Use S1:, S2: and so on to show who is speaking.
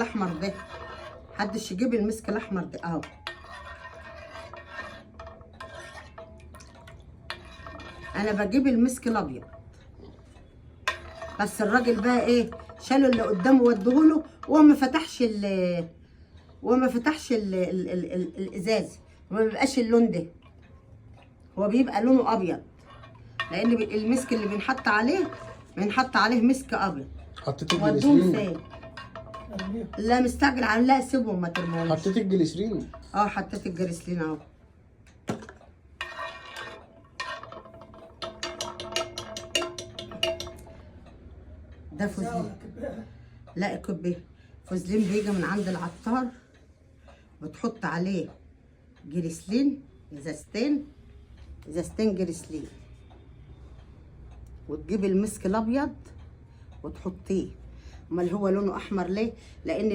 S1: الاحمر ده، محدش يجيب المسك الاحمر ده اهو. انا بجيب المسك الابيض، بس الراجل بقى ايه، شالوا اللي قدامه وديهوله وهو ما فتحش الازاز، وما بيبقاش اللون ده، هو بيبقى لونه ابيض، لان المسك اللي بنحط عليه مسك ابيض.
S2: حطيت
S1: ودوهم
S2: الجليسرين؟
S1: فين؟ لا مستعجل على، لا سيبهم ما ترموهمش.
S2: حطيت الجليسرين؟
S1: اه حطيت الجريسلين اهو. ده فوزلين، لا كوبي فوزلين بيجي من عند العطار، بتحط عليه جريسلين، ازازتين جريسلين، وتجيب المسك الابيض وتحطيه. امال هو لونه احمر ليه؟ لان